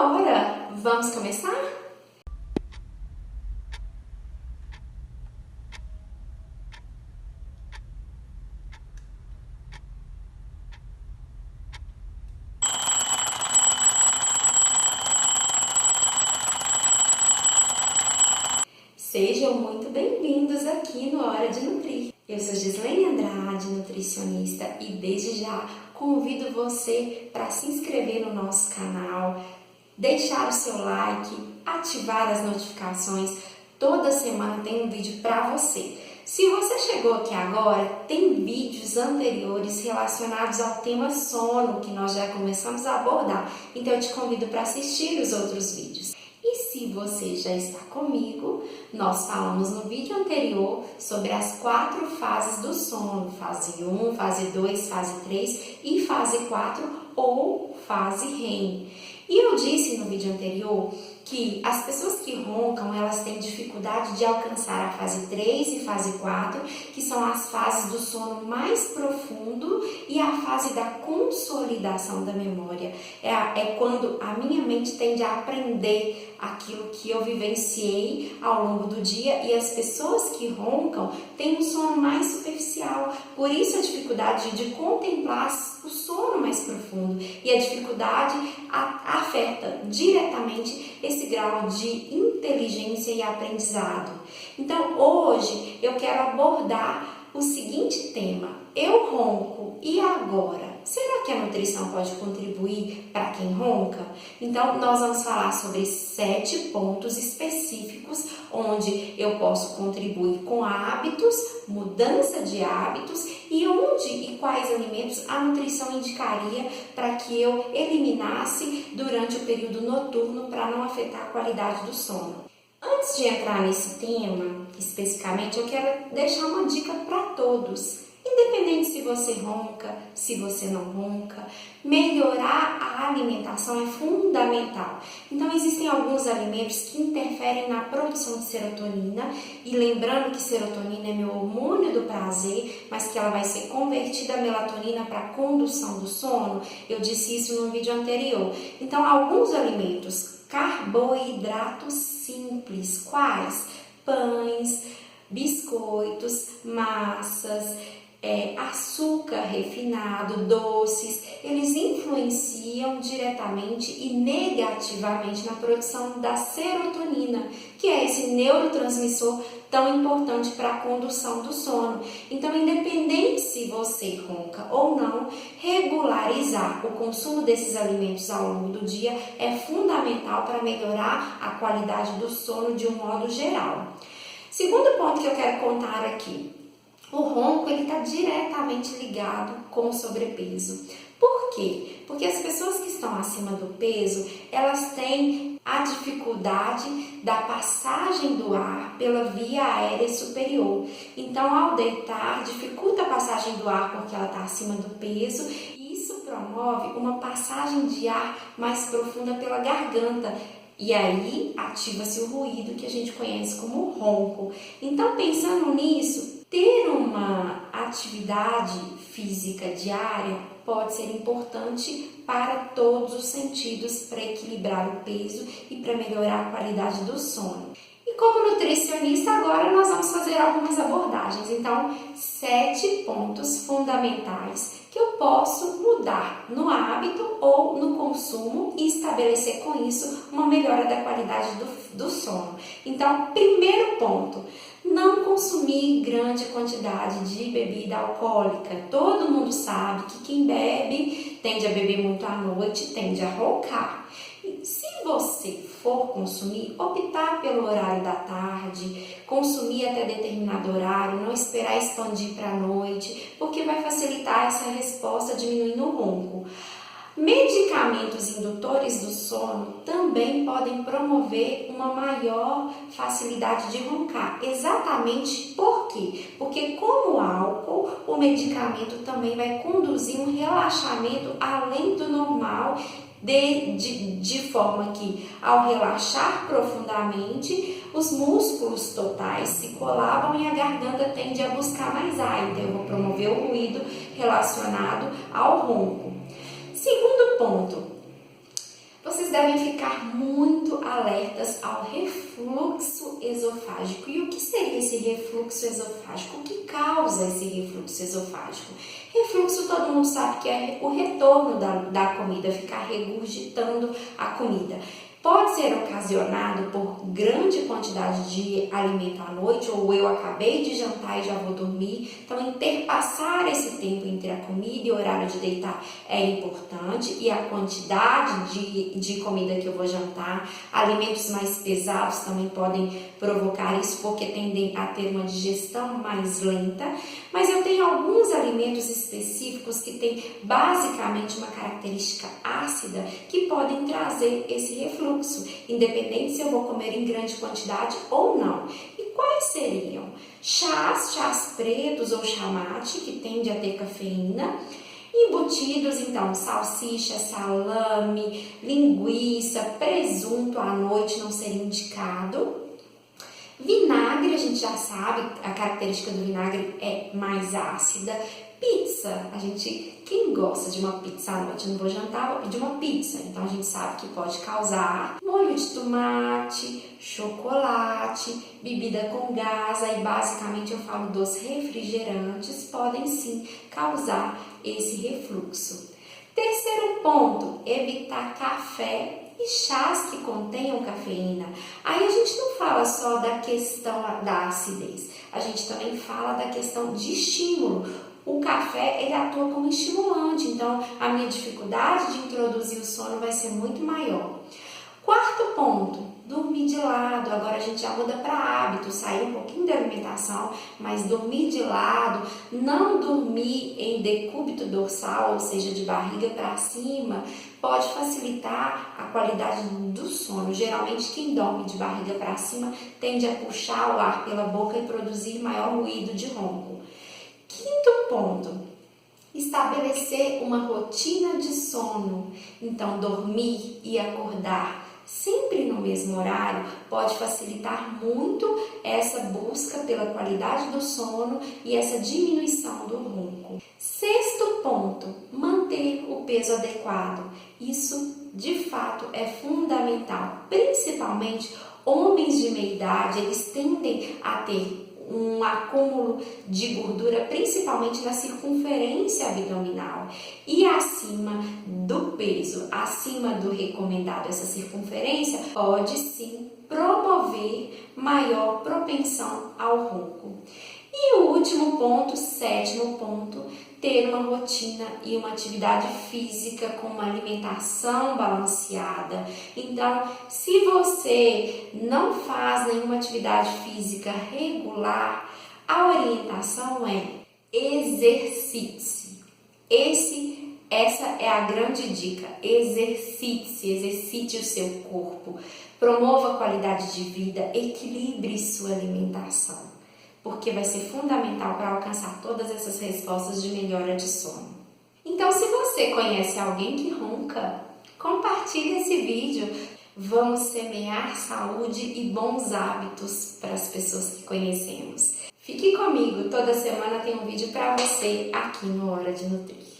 hora! Vamos começar? Sejam muito bem-vindos aqui no Hora de Nutrir. Eu sou Gislene Andrade, nutricionista, e desde já convido você para se inscrever no nosso canal, deixar o seu like, ativar as notificações. Toda semana tem um vídeo para você. Se você chegou aqui agora, tem vídeos anteriores relacionados ao tema sono que nós já começamos a abordar. Então eu te convido para assistir os outros vídeos. E se você já está comigo, nós falamos no vídeo anterior sobre as 4 fases do sono: fase 1, fase 2, fase 3 e fase 4 ou fase REM. E eu disse no vídeo anterior que as pessoas que roncam, elas têm dificuldade de alcançar a fase 3 e fase 4, que são as fases do sono mais profundo e a fase da consolidação da memória. É quando a minha mente tende a aprender aquilo que eu vivenciei ao longo do dia, e as pessoas que roncam têm um sono mais superficial. Por isso a dificuldade de contemplar o sono mais profundo, e a dificuldade afeta diretamente esse grau de inteligência e aprendizado. Então hoje eu quero abordar o seguinte tema: eu ronco, e agora? Será que a nutrição pode contribuir para quem ronca? Então nós vamos falar sobre 7 pontos específicos onde eu posso contribuir com hábitos, mudança de hábitos, e onde e quais alimentos a nutrição indicaria para que eu eliminasse durante o período noturno para não afetar a qualidade do sono. Antes de entrar nesse tema especificamente, eu quero deixar uma dica para todos. Independente se você ronca, se você não ronca, melhorar a alimentação é fundamental. Então existem alguns alimentos que interferem na produção de serotonina, e lembrando que serotonina é meu hormônio do prazer, mas que ela vai ser convertida a melatonina para a condução do sono. Eu disse isso no vídeo anterior. Então alguns alimentos, carboidratos simples, quais? Pães, biscoitos, massas, açúcar refinado, doces, eles influenciam diretamente e negativamente na produção da serotonina, que é esse neurotransmissor tão importante para a condução do sono. Então, independente se você ronca ou não, regularizar o consumo desses alimentos ao longo do dia é fundamental para melhorar a qualidade do sono de um modo geral. Segundo ponto que eu quero contar aqui: o ronco está diretamente ligado com o sobrepeso. Por quê? Porque as pessoas que estão acima do peso, elas têm a dificuldade da passagem do ar pela via aérea superior. Então, ao deitar, dificulta a passagem do ar porque ela está acima do peso, e isso promove uma passagem de ar mais profunda pela garganta. E aí ativa-se o ruído que a gente conhece como ronco. Então, pensando nisso, ter uma atividade física diária pode ser importante para todos os sentidos, para equilibrar o peso e para melhorar a qualidade do sono. E como nutricionista, agora nós vamos fazer algumas abordagens. Então, 7 pontos fundamentais que eu posso mudar no hábito ou no consumo e estabelecer com isso uma melhora da qualidade do sono. Então, primeiro ponto: não consumir grande quantidade de bebida alcoólica. Todo mundo sabe que quem bebe tende a beber muito à noite, tende a roncar. Se você for consumir, optar pelo horário da tarde, consumir até determinado horário, não esperar expandir para a noite, porque vai facilitar essa resposta diminuindo o ronco. Medicamentos indutores do sono também podem promover uma maior facilidade de roncar. Exatamente por quê? Porque, como o álcool, o medicamento também vai conduzir um relaxamento além do normal, de forma que, ao relaxar profundamente, os músculos totais se colabam e a garganta tende a buscar mais ar. Então, eu vou promover o ruído relacionado ao ronco. Segundo ponto: vocês devem ficar muito alertas ao refluxo esofágico. E o que seria esse refluxo esofágico? O que causa esse refluxo esofágico? Refluxo, todo mundo sabe que é o retorno da comida, ficar regurgitando a comida. Pode ser ocasionado por grande quantidade de alimento à noite, ou eu acabei de jantar e já vou dormir. Então, interpassar esse tempo entre a comida e o horário de deitar é importante, e a quantidade de comida que eu vou jantar. Alimentos mais pesados também podem provocar isso, porque tendem a ter uma digestão mais lenta. Mas eu tenho alguns alimentos específicos que têm basicamente uma característica ácida que podem trazer esse refluxo, independente se eu vou comer em grande quantidade ou não. E quais seriam? Chás pretos ou chá mate, que tende a ter cafeína. Embutidos, então, salsicha, salame, linguiça, presunto à noite não seria indicado. Vinagre, a gente já sabe, a característica do vinagre é mais ácida. Pizza, quem gosta de uma pizza à noite, eu não vou jantar, vou pedir uma pizza. Então a gente sabe que pode causar molho de tomate, chocolate, bebida com gás, aí basicamente eu falo dos refrigerantes, podem sim causar esse refluxo. Terceiro ponto, evitar café e chás que contenham cafeína. Aí a gente não fala só da questão da acidez, a gente também fala da questão de estímulo. O café, ele atua como estimulante, então a minha dificuldade de introduzir o sono vai ser muito maior. Quarto ponto, dormir de lado. Agora a gente já muda para hábito, sair um pouquinho da alimentação, mas dormir de lado, não dormir em decúbito dorsal, ou seja, de barriga para cima, pode facilitar a qualidade do sono. Geralmente quem dorme de barriga para cima tende a puxar o ar pela boca e produzir maior ruído de ronco. Quinto ponto, estabelecer uma rotina de sono. Então, dormir e acordar sempre no mesmo horário pode facilitar muito essa busca pela qualidade do sono e essa diminuição do ronco. Sexto ponto, manter o peso adequado. Isso, de fato, é fundamental. Principalmente homens de meia idade, eles tendem a ter um acúmulo de gordura, principalmente na circunferência abdominal, e acima do peso, acima do recomendado, essa circunferência pode sim promover maior propensão ao ronco. E o último ponto, sétimo ponto, ter uma rotina e uma atividade física com uma alimentação balanceada. Então, se você não faz nenhuma atividade física regular, a orientação é exercite-se. Essa é a grande dica, exercite-se, exercite o seu corpo, promova a qualidade de vida, equilibre sua alimentação, porque vai ser fundamental para alcançar todas essas respostas de melhora de sono. Então, se você conhece alguém que ronca, compartilhe esse vídeo. Vamos semear saúde e bons hábitos para as pessoas que conhecemos. Fique comigo, toda semana tem um vídeo para você aqui no Hora de Nutrir.